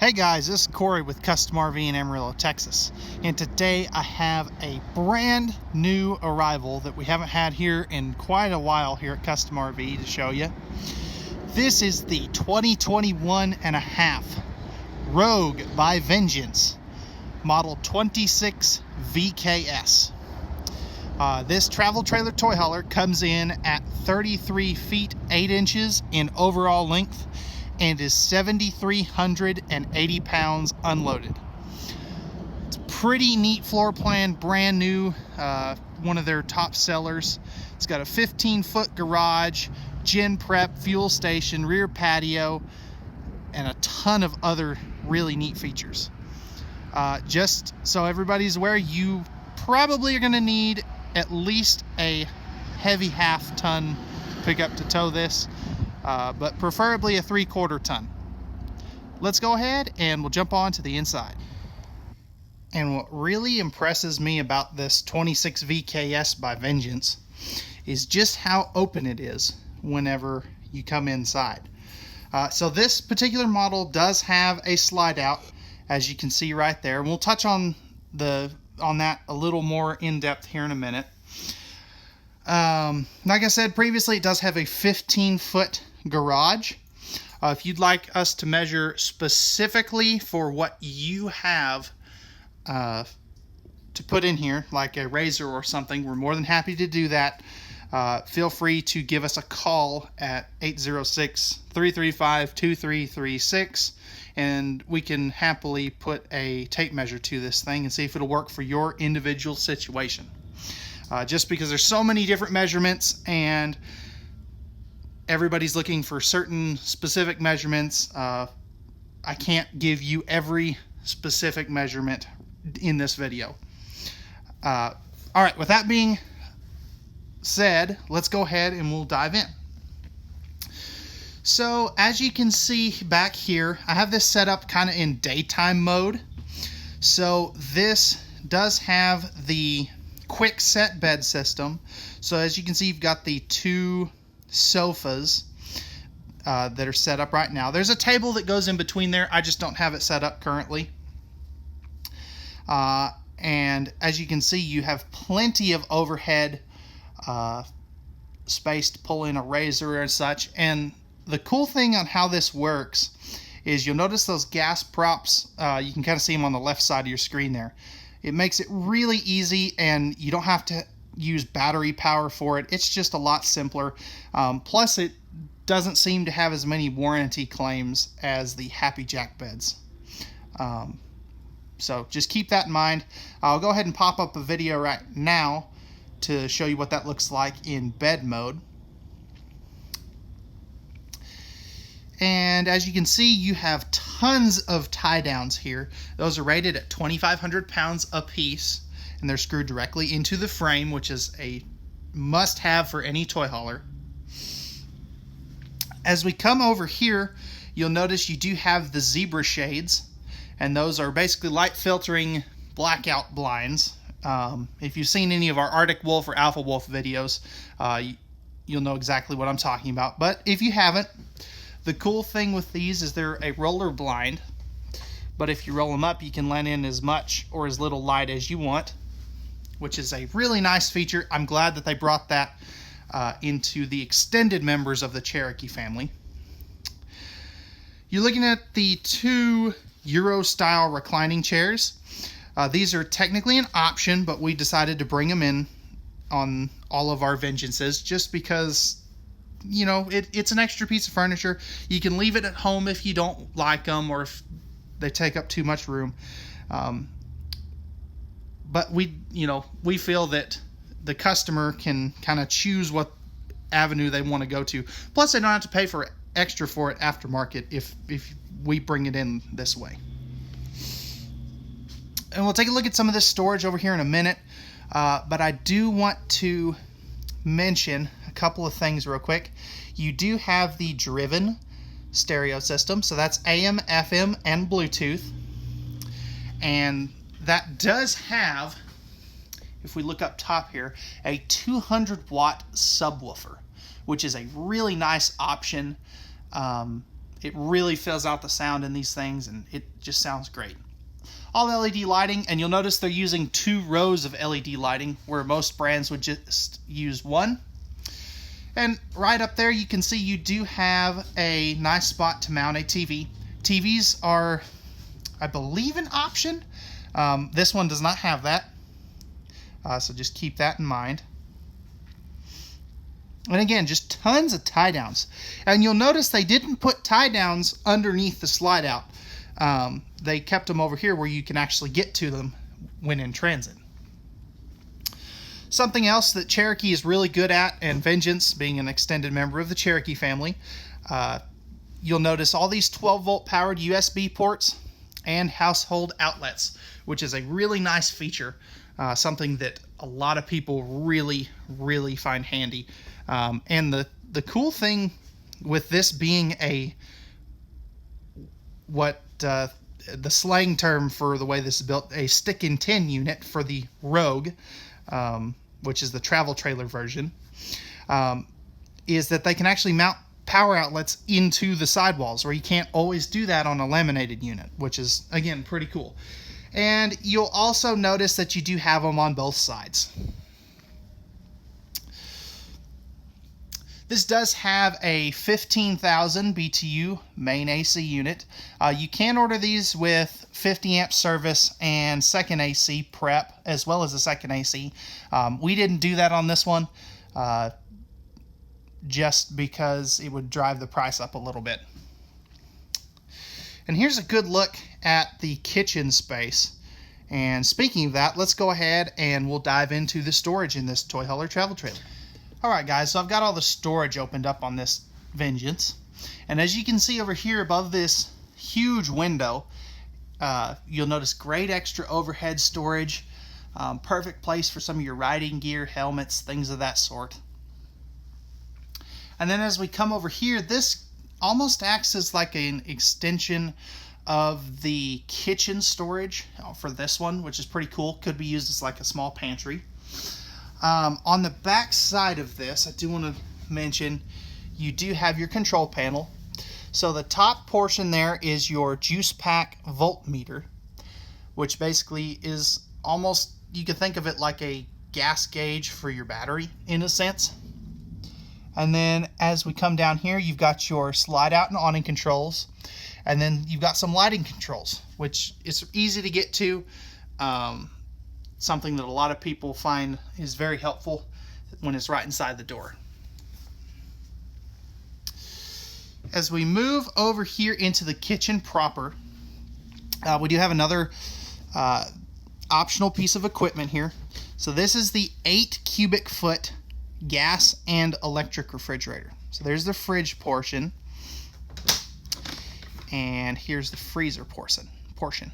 Hey guys, this is Corey with Custom RV in Amarillo, Texas, and today I have a brand new arrival that we haven't had here in quite a while here at Custom RV to show you. This is the 2021 and a half Rogue by Vengeance, model 26 VKS. This travel trailer toy hauler comes in at 33 feet 8 inches in overall length and is 7,380 pounds unloaded. It's a pretty neat floor plan, brand new, one of their top sellers. It's got a 15-foot garage, gen prep, fuel station, rear patio, and a ton of other really neat features. Just so everybody's aware, you probably are going to need at least a heavy half-ton pickup to tow this. But preferably a 3/4 ton. Let's go ahead and we'll jump on to the inside. And what really impresses me about this 26 VKS by Vengeance is just how open it is whenever you come inside. So this particular model does have a slide out, as you can see right there. And we'll touch on that a little more in depth here in a minute. Like I said previously, it does have a 15-foot garage. If you'd like us to measure specifically for what you have to put in here, like a razor or something, we're more than happy to do that. Feel free to give us a call at 806-335-2336, and we can happily put a tape measure to this thing and see if it'll work for your individual situation. Just because there's so many different measurements and everybody's looking for certain specific measurements, I can't give you every specific measurement in this video. All right, with that being said, let's go ahead and we'll dive in. So as you can see back here, I have this set up kind of in daytime mode. So this does have the quick set bed system. So as you can see, you've got the two sofas that are set up right now. There's a table that goes in between there. I just don't have it set up currently. And as you can see, you have plenty of overhead space to pull in a razor and such. And the cool thing on how this works is you'll notice those gas props. You can kind of see them on the left side of your screen there. It makes it really easy, and you don't have to use battery power for it. It's just a lot simpler. Plus, it doesn't seem to have as many warranty claims as the Happy Jack beds. So just keep that in mind. I'll go ahead and pop up a video right now to show you what that looks like in bed mode. And as you can see, you have tons of tie downs here. Those are rated at 2,500 pounds a piece, and they're screwed directly into the frame, which is a must-have for any toy hauler. As we come over here, you'll notice you do have the zebra shades, and those are basically light filtering blackout blinds. If you've seen any of our Arctic Wolf or Alpha Wolf videos, you'll know exactly what I'm talking about. But if you haven't, the cool thing with these is they're a roller blind, but if you roll them up, you can let in as much or as little light as you want, which is a really nice feature. I'm glad that they brought that into the extended members of the Cherokee family. You're looking at the two Euro-style reclining chairs. These are technically an option, but we decided to bring them in on all of our Vengeances just because, you know, it's an extra piece of furniture. You can leave it at home if you don't like them or if they take up too much room. But we feel that the customer can kind of choose what avenue they want to go to. Plus, they don't have to pay for extra for it aftermarket if we bring it in this way. And we'll take a look at some of this storage over here in a minute. But I do want to mention a couple of things real quick. You do have the driven stereo system, so that's AM, FM, and Bluetooth. And that does have, if we look up top here, a 200 watt subwoofer, which is a really nice option. It really fills out the sound in these things, and it just sounds great. All LED lighting, and you'll notice they're using 2 rows of LED lighting where most brands would just use 1. And right up there you can see you do have a nice spot to mount a TV. TVs are, I believe, an option. This one does not have that, so just keep that in mind. And again, just tons of tie downs. And you'll notice they didn't put tie downs underneath the slide out. They kept them over here where you can actually get to them when in transit. Something else that Cherokee is really good at, and Vengeance being an extended member of the Cherokee family, you'll notice all these 12-volt powered USB ports and household outlets, which is a really nice feature, something that a lot of people really, really find handy. And the cool thing with this being the slang term for the way this is built, a stick-in-tin unit for the Rogue, which is the travel trailer version, is that they can actually mount power outlets into the sidewalls, where you can't always do that on a laminated unit, which is, again, pretty cool. And you'll also notice that you do have them on both sides. This does have a 15,000 BTU main AC unit. You can order these with 50 amp service and second AC prep, as well as a second AC. We didn't do that on this one, just because it would drive the price up a little bit. And here's a good look at the kitchen space. And speaking of that, let's go ahead and we'll dive into the storage in this toy hauler travel trailer. Alright guys, so I've got all the storage opened up on this Vengeance, and as you can see over here above this huge window, you'll notice great extra overhead storage, perfect place for some of your riding gear, helmets, things of that sort. And then as we come over here, this almost acts as like an extension of the kitchen storage for this one, which is pretty cool. Could be used as like a small pantry. On the back side of this, I do want to mention you do have your control panel. So the top portion there is your juice pack voltmeter, which basically is almost, you could think of it like a gas gauge for your battery in a sense. And then as we come down here, you've got your slide out and awning controls, and then you've got some lighting controls, which is easy to get to. Something that a lot of people find is very helpful when it's right inside the door. As we move over here into the kitchen proper, we do have another optional piece of equipment here. So this is the 8 cubic foot gas and electric refrigerator. So there's the fridge portion, and here's the freezer portion.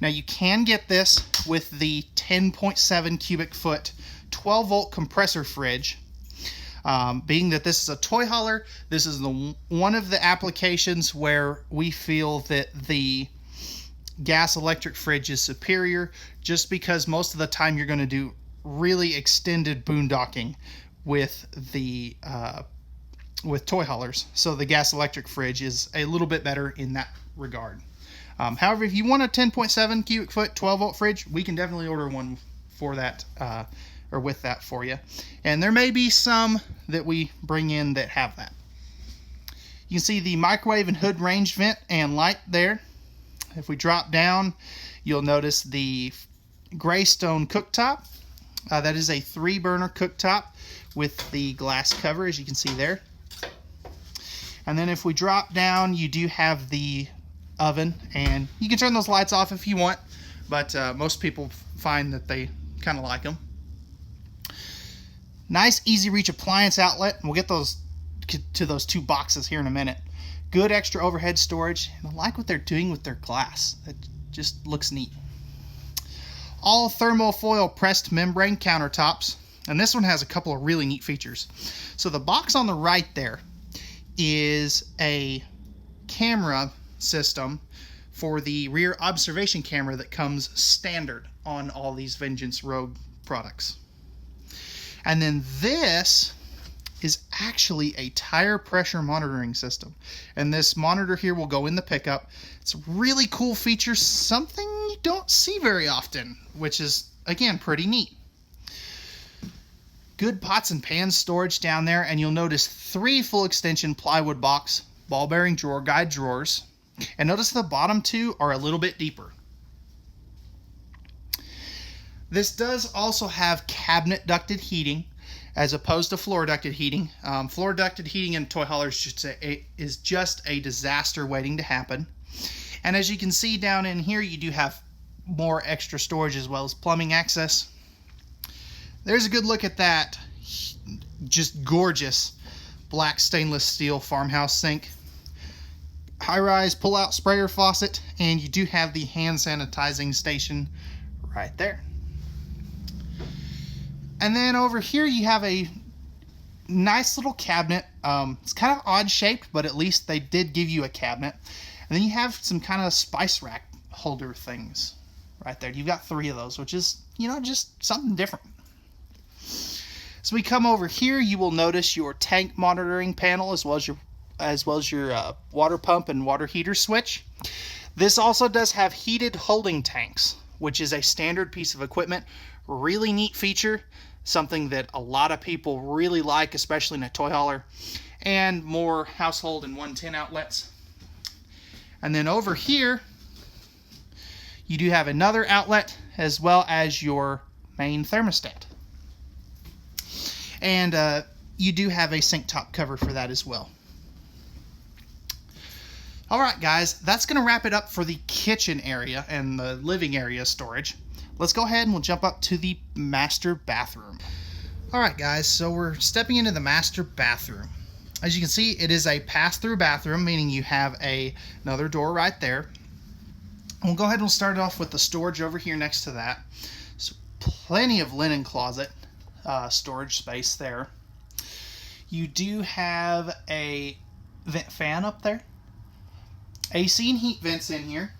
Now you can get this with the 10.7 cubic foot 12 volt compressor fridge. Being that this is a toy hauler, this is one of the applications where we feel that the gas electric fridge is superior, just because most of the time you're going to do really extended boondocking with the with toy haulers. So the gas electric fridge is a little bit better in that regard. However, if you want a 10.7 cubic foot 12 volt fridge, we can definitely order one for that, or with that for you. And there may be some that we bring in that have that. You can see the microwave and hood range vent and light there. If we drop down, you'll notice the Greystone cooktop. That is a 3-burner cooktop with the glass cover, as you can see there. And then if we drop down, you do have the oven, and you can turn those lights off if you want, but most people find that they kind of like them. Nice easy reach appliance outlet, and we'll get those to those 2 boxes here in a minute. Good extra overhead storage, and I like what they're doing with their glass. It just looks neat. All thermofoil pressed membrane countertops, and this one has a couple of really neat features. So the box on the right there is a camera system for the rear observation camera that comes standard on all these Vengeance Rogue products. And then this is actually a tire pressure monitoring system. And this monitor here will go in the pickup. It's a really cool feature, something you don't see very often, which is, again, pretty neat. Good pots and pans storage down there, and you'll notice 3 full extension plywood box ball bearing drawer guide drawers. And notice the bottom 2 are a little bit deeper. This does also have cabinet ducted heating as opposed to floor ducted heating. Floor ducted heating in toy haulers is just a disaster waiting to happen. And as you can see down in here, you do have more extra storage as well as plumbing access. There's a good look at that. Just gorgeous black stainless steel farmhouse sink. High-rise pull-out sprayer faucet, and you do have the hand sanitizing station right there. And then over here you have a nice little cabinet. It's kind of odd shaped, but at least they did give you a cabinet. And then you have some kind of spice rack holder things right there. You've got 3 of those, which is, you know, just something different. So we come over here, you will notice your tank monitoring panel as well as your water pump and water heater switch. This also does have heated holding tanks, which is a standard piece of equipment. Really neat feature, something that a lot of people really like, especially in a toy hauler, and more household and 110 outlets. And then over here, you do have another outlet as well as your main thermostat. And you do have a sink top cover for that as well. Alright guys, that's going to wrap it up for the kitchen area and the living area storage. Let's go ahead and we'll jump up to the master bathroom. Alright guys, so we're stepping into the master bathroom. As you can see, it is a pass-through bathroom, meaning you have another door right there. We'll go ahead and we'll start off with the storage over here next to that. So plenty of linen closet storage space there. You do have a vent fan up there. AC and heat vents in here.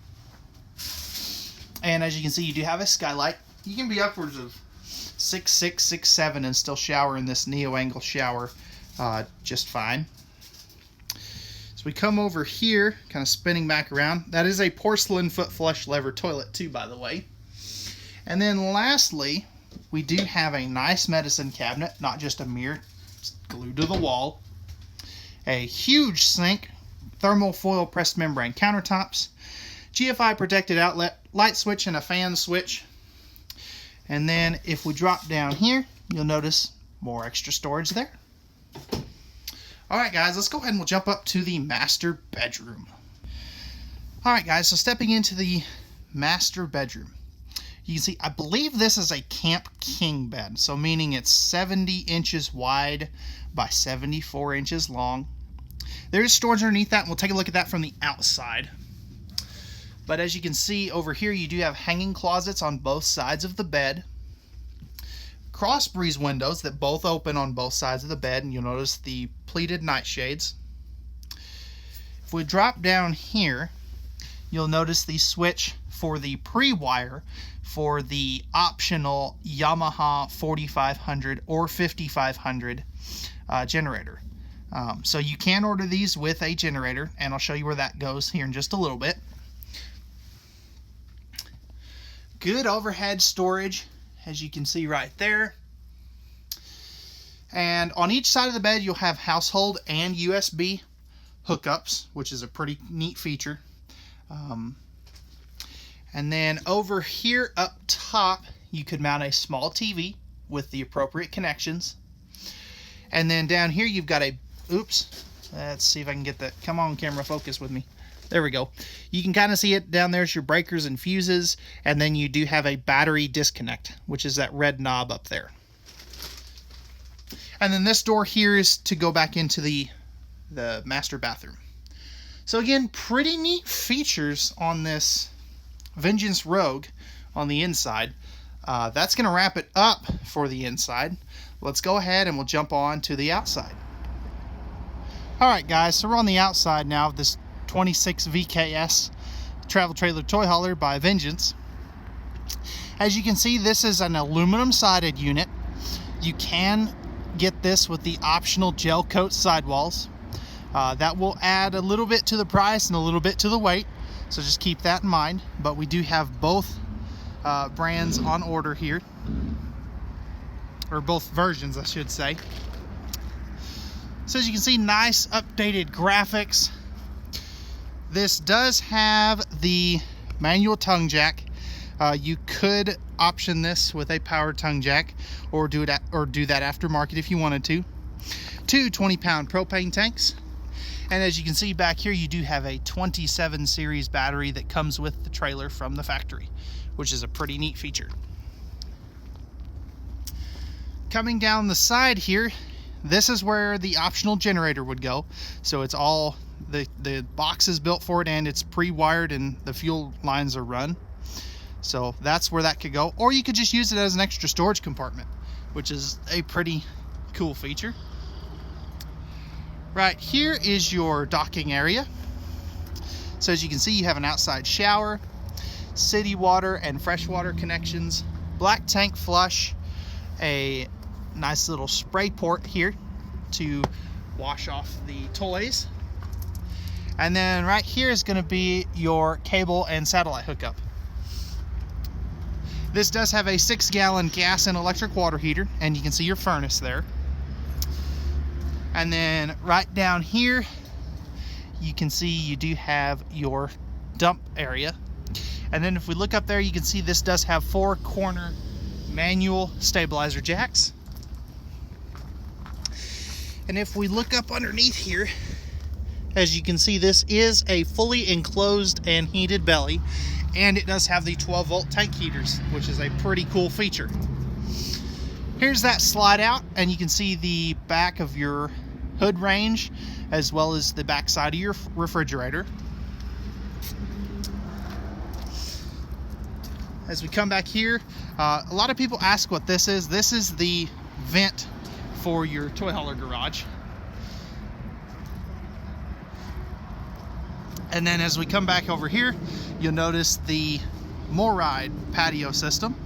And as you can see, you do have a skylight. You can be upwards of 6'6", 6'7", and still shower in this neo-angle shower just fine. So we come over here, kind of spinning back around. That is a porcelain foot flush lever toilet too, by the way. And then lastly, we do have a nice medicine cabinet, not just a mirror, it's glued to the wall. A huge sink, thermal foil pressed membrane countertops, GFI protected outlet, light switch, and a fan switch. And then if we drop down here, you'll notice more extra storage there. Alright guys, let's go ahead and we'll jump up to the master bedroom. Alright guys, so stepping into the master bedroom. You can see, I believe this is a Camp King bed, so meaning it's 70 inches wide by 74 inches long. There is storage underneath that, and we'll take a look at that from the outside. But as you can see over here, you do have hanging closets on both sides of the bed. Cross breeze windows that both open on both sides of the bed, and you'll notice the pleated nightshades. If we drop down here, you'll notice the switch for the pre-wire for the optional Yamaha 4500 or 5500 generator. So you can order these with a generator, and I'll show you where that goes here in just a little bit. Good overhead storage, as you can see right there. And on each side of the bed, you'll have household and USB hookups, which is a pretty neat feature. And then over here up top, you could mount a small TV with the appropriate connections. And then down here, you've got a, oops, let's see if I can get that. Come on, camera, focus with me. There we go. You can kind of see it down there. It's your breakers and fuses. And then you do have a battery disconnect, which is that red knob up there. And then this door here is to go back into the master bathroom. So again, pretty neat features on this Vengeance Rogue on the inside. That's going to wrap it up for the inside. Let's go ahead and we'll jump on to the outside. Alright guys, so we're on the outside now of this 26 VKS travel trailer toy hauler by Vengeance. As you can see, this is an aluminum sided unit. You can get this with the optional gel coat sidewalls. That will add a little bit to the price and a little bit to the weight, so just keep that in mind. But we do have both brands on order here, or both versions I should say. So as you can see, nice updated graphics. This does have the manual tongue jack. You could option this with a powered tongue jack, or do that aftermarket if you wanted to. Two 20-pound propane tanks. And as you can see back here, you do have a 27 series battery that comes with the trailer from the factory, which is a pretty neat feature. Coming down the side here, this is where the optional generator would go. So it's all, the box is built for it, and it's pre-wired and the fuel lines are run. So that's where that could go. Or you could just use it as an extra storage compartment, which is a pretty cool feature. Right here is your docking area. So as you can see, you have an outside shower, city water and freshwater connections, black tank flush, a nice little spray port here to wash off the toys. And then right here is going to be your cable and satellite hookup. This does have a 6-gallon gas and electric water heater, and you can see your furnace there. And then right down here, you can see you do have your dump area. And then if we look up there, you can see this does have 4-corner manual stabilizer jacks. And if we look up underneath here, as you can see, this is a fully enclosed and heated belly, and it does have the 12-volt tank heaters, which is a pretty cool feature. Here's that slide out, and you can see the back of your hood range as well as the back side of your refrigerator. As we come back here, a lot of people ask what this is. This is the vent for your toy hauler garage. And then as we come back over here, you'll notice the MORRIDE patio system.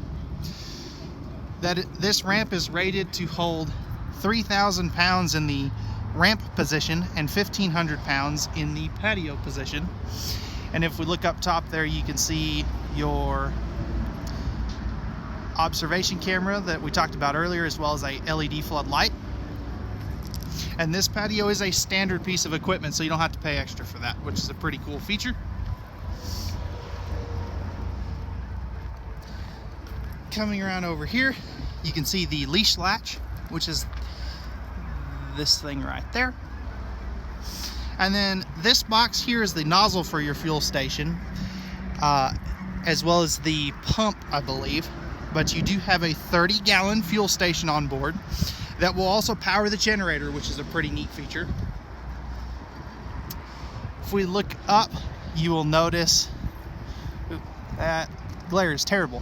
This ramp is rated to hold 3,000 pounds in the ramp position and 1,500 pounds in the patio position. And if we look up top there, you can see your observation camera that we talked about earlier, as well as a LED floodlight. And this patio is a standard piece of equipment, so you don't have to pay extra for that, which is a pretty cool feature. Coming around over here, you can see the leash latch, which is this thing right there. And then this box here is the nozzle for your fuel station, as well as the pump, I believe. But you do have a 30-gallon fuel station on board that will also power the generator, which is a pretty neat feature. If we look up, you will notice that glare is terrible.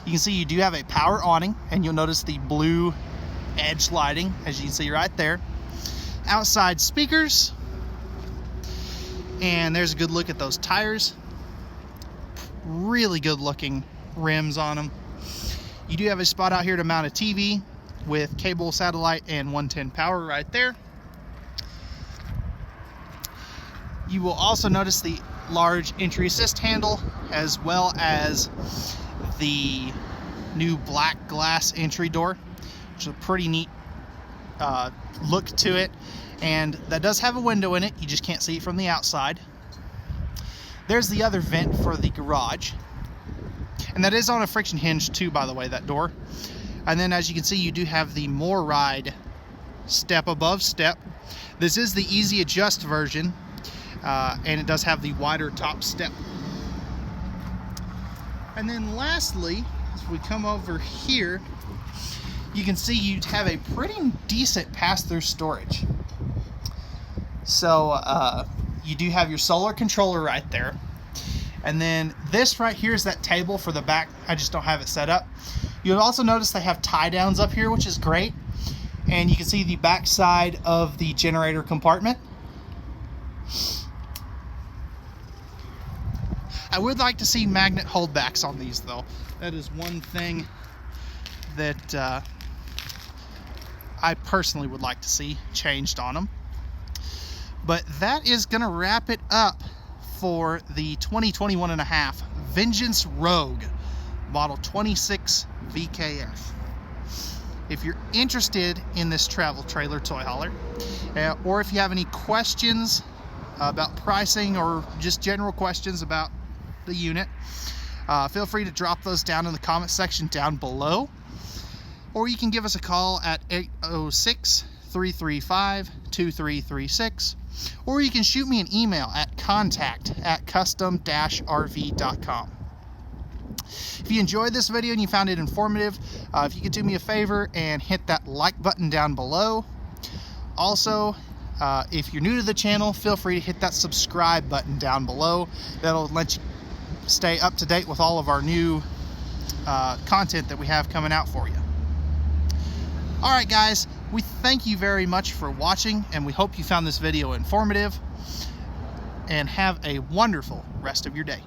You can see you do have a power awning, and you'll notice the blue edge lighting, as you can see right there. Outside speakers, and there's a good look at those tires. Really good looking rims on them. You do have a spot out here to mount a TV with cable, satellite, and 110 power right there. You will also notice the large entry assist handle, as well as the new black glass entry door, which is a pretty neat look to it. And that does have a window in it, you just can't see it from the outside. There's the other vent for the garage, and that is on a friction hinge too, by the way, that door. And then as you can see, you do have the MORRIDE step above step. This is the easy adjust version, and it does have the wider top step. And then lastly, as we come over here, you can see you have a pretty decent pass-through storage. So you do have your solar controller right there. And then this right here is that table for the back. I just don't have it set up. You'll also notice they have tie downs up here, which is great. And you can see the back side of the generator compartment. I would like to see magnet holdbacks on these though. That is one thing that I personally would like to see changed on them. But that is going to wrap it up for the 2021.5 Vengeance Rogue Model 26 VKF. If you're interested in this travel trailer toy hauler, or if you have any questions about pricing or just general questions about the unit, feel free to drop those down in the comment section down below, or you can give us a call at 806-335-2336, or you can shoot me an email at contact@custom-rv.com. If you enjoyed this video and you found it informative, if you could do me a favor and hit that like button down below. Also, if you're new to the channel, feel free to hit that subscribe button down below. That'll let you stay up to date with all of our new content that we have coming out for you. Alright guys, we thank you very much for watching, and we hope you found this video informative, and have a wonderful rest of your day.